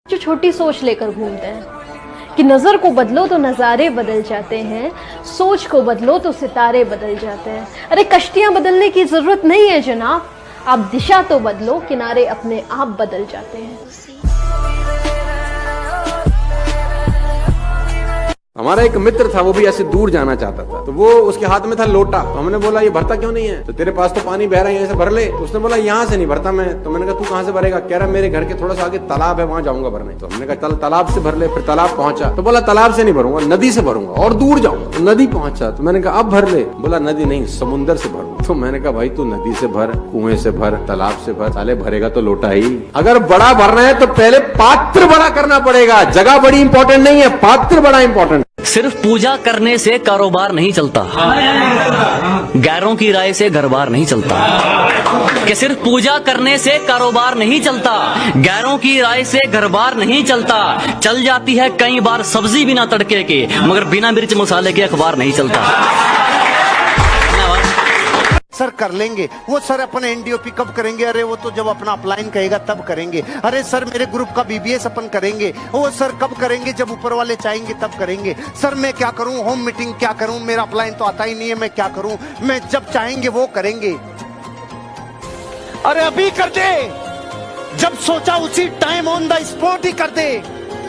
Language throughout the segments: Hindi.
जो छोटी सोच लेकर घूमते हैं कि नज़र को बदलो तो नज़ारे बदल जाते हैं, सोच को बदलो तो सितारे बदल जाते हैं। अरे कश्तियां बदलने की ज़रूरत नहीं है जनाब, आप दिशा तो बदलो, किनारे अपने आप बदल जाते हैं। हमारा एक मित्र था, वो भी ऐसे दूर जाना चाहता था, तो वो उसके हाथ में था लोटा। तो हमने बोला ये भरता क्यों नहीं है? तो तेरे पास तो पानी बह रहा है, यहाँ से भर ले। तो उसने बोला यहाँ से नहीं भरता मैं। तो मैंने कहा तू कहाँ से भरेगा? कह रहा मेरे घर के थोड़ा सा आगे तालाब है, वहां जाऊंगा भरने। तो हमने कहा चल तालाब से भर ले। फिर तालाब पहुंचा तो बोला तालाब से नहीं भरूंगा, नदी से भरूंगा और दूर जाऊंगा। तो नदी पहुंचा तो मैंने कहा अब भर ले। बोला नदी नहीं, समुंदर से भरूंगा। तो मैंने कहा भाई तू नदी से भर, कुएं से भर, तालाब से भर, साले भरेगा तो लोटा ही। अगर बड़ा भरना है तो पहले पात्र बड़ा करना पड़ेगा। जगह बड़ी इंपॉर्टेंट नहीं है, पात्र बड़ा इंपॉर्टेंट। सिर्फ पूजा करने से कारोबार नहीं चलता, गैरों की राय से घर बार नहीं चलता। कि सिर्फ पूजा करने से कारोबार नहीं चलता, गैरों की राय से घर बार नहीं चलता। चल जाती है कई बार सब्जी बिना तड़के के, मगर बिना मिर्च मसाले के अखबार नहीं चलता। सर कर लेंगे वो, सर अपन एनडीओपी कब करेंगे? अरे वो तो जब अपना अपलाइन कहेगा तब करेंगे। अरे सर मेरे ग्रुप का बीबीएस अपन करेंगे, वो सर कब करेंगे? जब ऊपर वाले चाहेंगे तब करेंगे। सर मैं क्या करूं, होम मीटिंग क्या करूं, मेरा अपलाइन तो आता ही नहीं है, मैं क्या करूं? मैं जब चाहेंगे वो करेंगे। अरे अभी कर दे, जब सोचा उसी टाइम ऑन द स्पॉट ही कर दे।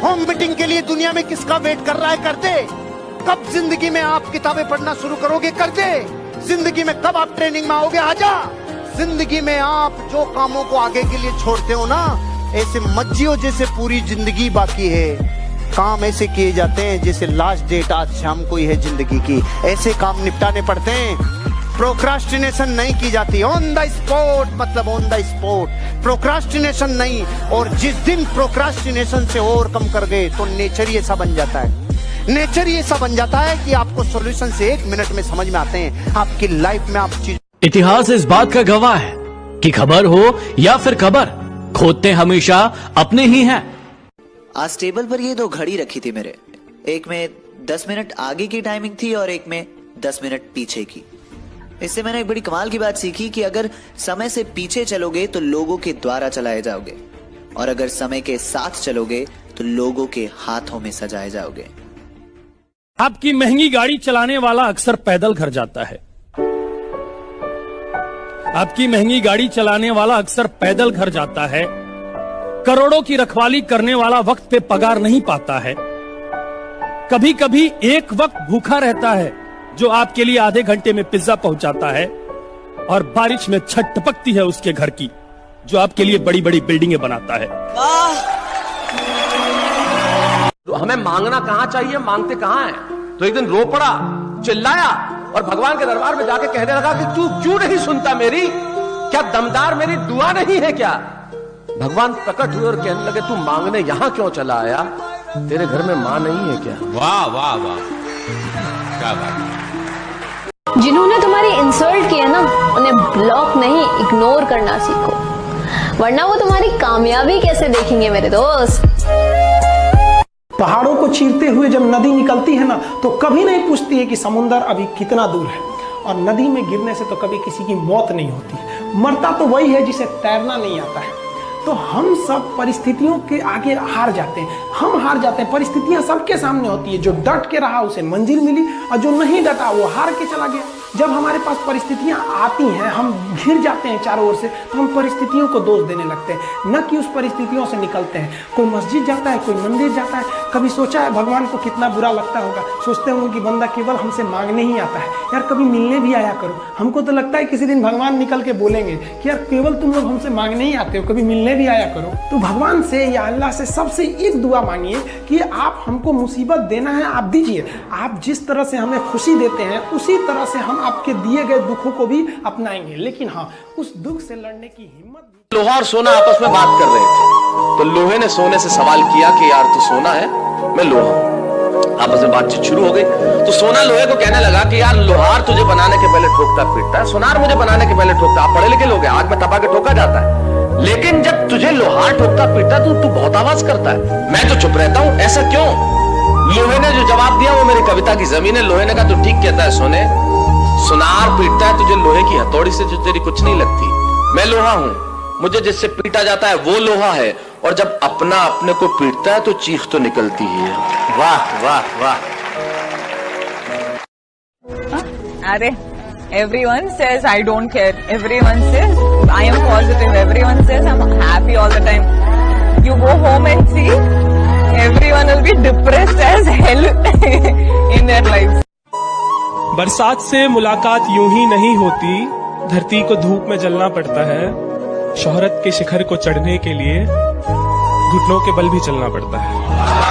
होम मीटिंग के लिए दुनिया में किसका वेट कर रहा है? कर दे। कब जिंदगी में आप किताबें पढ़ना शुरू करोगे? कर दे। जिंदगी में कब आप ट्रेनिंग में आओगे? आजा। जिंदगी में आप जो कामों को आगे के लिए छोड़ते हो ना, ऐसे मत जियो जैसे पूरी जिंदगी बाकी है। काम ऐसे किए जाते हैं जैसे लास्ट डेट आज शाम को ही है जिंदगी की। ऐसे काम निपटाने पड़ते हैं। प्रोक्रास्टिनेशन नहीं की जाती, ऑन द स्पॉट, मतलब ऑन द स्पॉट, प्रोक्रास्टिनेशन नहीं। और जिस दिन प्रोक्रास्टिनेशन से ओवरकम कर गए तो नेचर ही ऐसा बन जाता है। नेचर ही ऐसा बन जाता है कि आपको सॉल्यूशन से 1 मिनट में समझ में आते हैं। आपकी लाइफ में आप चीज, इतिहास इस बात का गवाह है कि खबर हो या फिर खबर, खोदते हमेशा अपने ही हैं। आज टेबल पर ये 2 घड़ी रखी थी मेरे, एक में 10 मिनट आगे की टाइमिंग थी और एक में 10 मिनट पीछे की। इससे मैंने एक बड़ी कमाल की बात सीखी कि अगर समय से पीछे चलोगे तो लोगों के द्वारा चलाए जाओगे, और अगर समय के साथ चलोगे तो लोगों के हाथों में सजाए जाओगे। आपकी महंगी गाड़ी चलाने वाला अक्सर पैदल घर जाता है। आपकी महंगी गाड़ी चलाने वाला अक्सर पैदल घर जाता है। करोड़ों की रखवाली करने वाला वक्त पे पगार नहीं पाता है। कभी कभी एक वक्त भूखा रहता है जो आपके लिए आधे घंटे में पिज्जा पहुंचाता है, और बारिश में छत टपकती है उसके घर की जो आपके लिए बड़ी बड़ी बिल्डिंगें बनाता है। तो हमें मांगना कहां चाहिए, मांगते कहां है? तो एक दिन रो पड़ा, चिल्लाया और भगवान के दरबार में जाके कहने लगा कि तू क्यों नहीं सुनता मेरी? क्या दमदार मेरी दुआ नहीं है क्या? भगवान प्रकट हुए और कहने लगे तू मांगने यहां क्यों चला आया? तेरे घर में मां नहीं है क्या? वाह वाह वाह, क्या बात। जिन्होंने तुम्हारी इंसल्ट किया ना, उन्हें ब्लॉक नहीं इग्नोर करना सीखो, वरना वो तुम्हारी कामयाबी कैसे देखेंगे मेरे दोस्त। पहाड़ों को चीरते हुए जब नदी निकलती है ना, तो कभी नहीं पूछती है कि समुंदर अभी कितना दूर है। और नदी में गिरने से तो कभी किसी की मौत नहीं होती है, मरता तो वही है जिसे तैरना नहीं आता है। तो हम सब परिस्थितियों के आगे हार जाते हैं, हम हार जाते हैं। परिस्थितियां सबके सामने होती है, जो डट के रहा उसे मंजिल मिली, और जो नहीं डटा वो हार के चला गया। जब हमारे पास परिस्थितियां आती हैं, हम घिर जाते हैं चारों ओर से, तो हम परिस्थितियों को दोष देने लगते हैं, न कि उस परिस्थितियों से निकलते हैं। कोई मस्जिद जाता है, कोई मंदिर जाता है, कभी सोचा है भगवान को कितना बुरा लगता होगा? सोचते होंगे कि बंदा केवल हमसे मांगने ही आता है, यार कभी मिलने भी आया करो। हमको तो लगता है किसी दिन भगवान निकल के बोलेंगे कि यार केवल तुम लोग हमसे मांगने ही आते हो, कभी मिलने भी आया करो। तो भगवान से या अल्लाह से सबसे एक दुआ मांगिए कि आप हमको मुसीबत देना है, आप दीजिए। आप जिस तरह से हमें खुशी देते हैं उसी तरह से हम आपके दिए गए दुखों को भी अपनाएंगे, लेकिन हाँ, उस दुख से लड़ने की हिम्मत। लोहा और सोना आपस में बात कर रहे थे, तो लोहे ने सोने से सवाल किया कि यार तू सोना है, मैं लोहा हूं। आपस में बातचीत शुरू हो गई। तो सोना लोहे को कहने लगा कि यार लोहार तुझे बनाने के पहले ठोकता पीटता है, सोनार मुझे बनाने के पहले ठोकता। आप पढ़े लिखे लोग हैं, आग में तपा के ठोका जाता है, लेकिन जब तुझे लोहार ठोकता पीटता तो तू बहुत आवाज करता है, मैं तो चुप रहता हूं, ऐसा क्यों? लोहे ने जो जवाब दिया वो मेरी कविता की जमीन है। लोहे ने कहा तू ठीक कहता है सोने, सुनार पीटता है तुझे लोहे की हथौड़ी से जो तेरी कुछ नहीं लगती। मैं लोहा हूं, मुझे जिससे पीटा जाता है वो लोहा है, और जब अपना अपने को पीटता है तो चीख तो निकलती ही है। वाह वाह वाह। अरे everyone says I don't care, everyone says I am positive, everyone says I'm happy all the time. You go home and see, everyone will be depressed as hell in their lives. बरसात से मुलाकात यूं ही नहीं होती, धरती को धूप में जलना पड़ता है। शोहरत के शिखर को चढ़ने के लिए घुटनों के बल भी चलना पड़ता है।